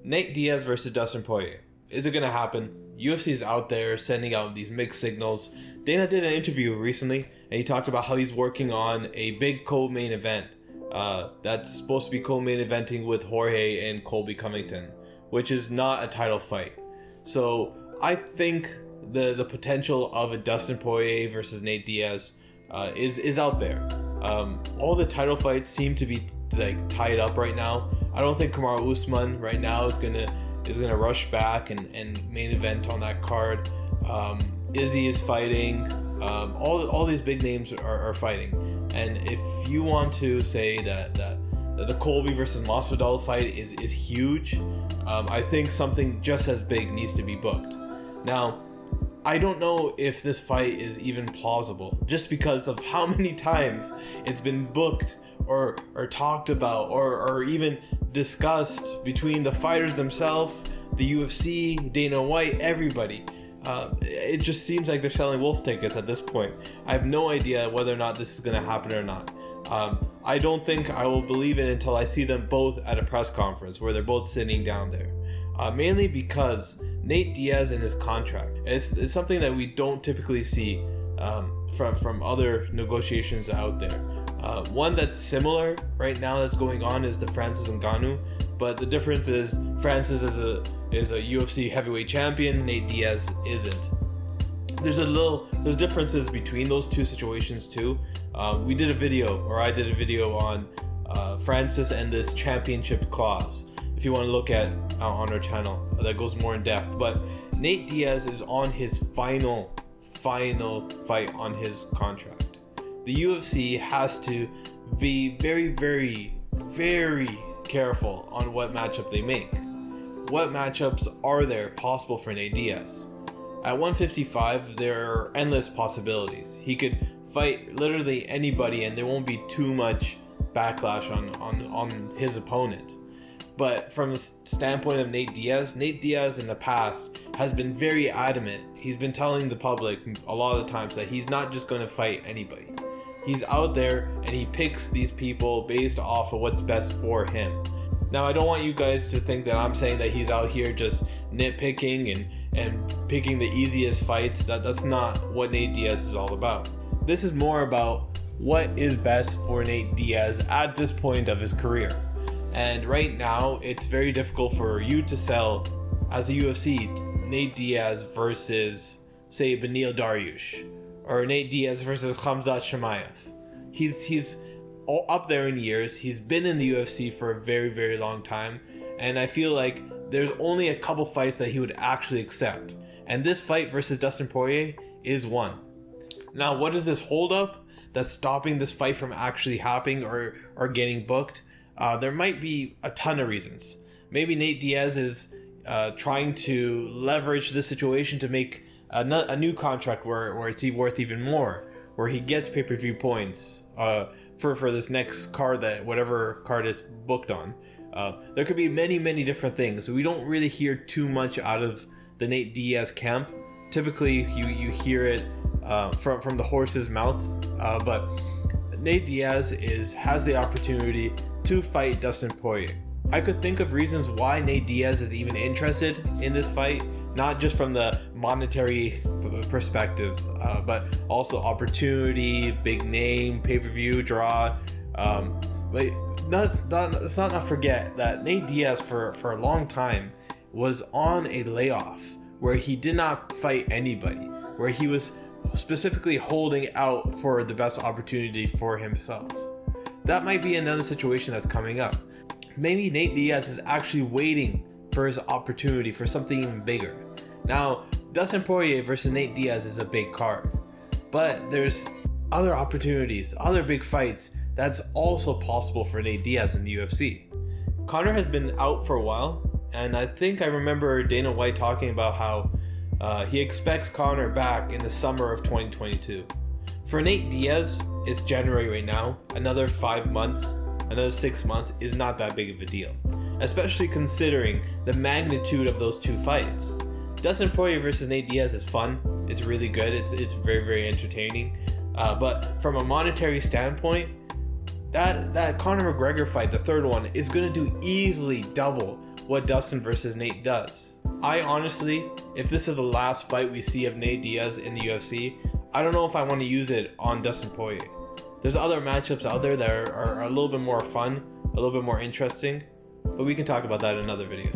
Nate Diaz versus Dustin Poirier. Is it going to happen? UFC is out there sending out these mixed signals. Dana did an interview recently, and he talked about how he's working on a big co-main event that's supposed to be co-main eventing with Jorge and Colby Covington, which is not a title fight. So I think the potential of a Dustin Poirier versus Nate Diaz is out there. All the title fights seem to be tied up right now. I don't think Kamaru Usman right now is gonna rush back and main event on that card. Izzy is fighting. All these big names are fighting. And if you want to say that the Colby versus Masvidal fight is huge, I think something just as big needs to be booked. Now, I don't know if this fight is even plausible, just because of how many times it's been booked or talked about or even discussed between the fighters themselves, the UFC, Dana White, everybody. It just seems like they're selling wolf tickets at this point. I have no idea whether or not this is going to happen or not. I don't think I will believe it until I see them both at a press conference where they're both sitting down there. Mainly because Nate Diaz and his contract. It's something that we don't typically see from other negotiations out there. One that's similar right now that's going on is the Francis Ngannou, but the difference is Francis is a UFC heavyweight champion, Nate Diaz isn't. There's differences between those two situations too. I did a video on Francis and this championship clause. If you want to look at on our channel, that goes more in depth. But Nate Diaz is on his final fight on his contract. The UFC has to be very, very, very careful on what matchup they make. What matchups are there possible for Nate Diaz? At 155, there are endless possibilities. He could fight literally anybody and there won't be too much backlash on his opponent. But from the standpoint of Nate Diaz in the past has been very adamant. He's been telling the public a lot of the times that he's not just going to fight anybody. He's out there and he picks these people based off of what's best for him. Now, I don't want you guys to think that I'm saying that he's out here just nitpicking and picking the easiest fights. That's not what Nate Diaz is all about. This is more about what is best for Nate Diaz at this point of his career. And right now, it's very difficult for you to sell, as a UFC, Nate Diaz versus, say, Beneil Dariush, or Nate Diaz versus Khamzat Chimaev. He's all up there in years. He's been in the UFC for a very, very long time, and I feel like there's only a couple fights that he would actually accept. And this fight versus Dustin Poirier is one. Now, what is this holdup that's stopping this fight from actually happening or getting booked? There might be a ton of reasons. Maybe Nate Diaz is trying to leverage the situation to make a new contract where it's worth even more, where he gets pay-per-view points for this next card, that whatever card is booked on. There could be many different things. We don't really hear too much out of the Nate Diaz camp. Typically, you hear it from the horse's mouth, but Nate Diaz has the opportunity to fight Dustin Poirier. I could think of reasons why Nate Diaz is even interested in this fight, not just from the monetary perspective, but also opportunity, big name, pay-per-view draw. But let's not forget that Nate Diaz for a long time was on a layoff where he did not fight anybody, where he was specifically holding out for the best opportunity for himself. That might be another situation that's coming up. Maybe Nate Diaz is actually waiting for his opportunity for something even bigger. Now, Dustin Poirier versus Nate Diaz is a big card, but there's other opportunities, other big fights that's also possible for Nate Diaz in the UFC. Conor has been out for a while, and I think I remember Dana White talking about how he expects Conor back in the summer of 2022. For Nate Diaz, it's January right now. Another 5 months, another 6 months is not that big of a deal, especially considering the magnitude of those two fights. Dustin Poirier versus Nate Diaz is fun. It's really good. It's very, very entertaining. But from a monetary standpoint, that Conor McGregor fight, the third one, is going to do easily double what Dustin versus Nate does. I honestly, if this is the last fight we see of Nate Diaz in the UFC, I don't know if I want to use it on Dustin Poirier. There's other matchups out there that are a little bit more fun, a little bit more interesting, but we can talk about that in another video.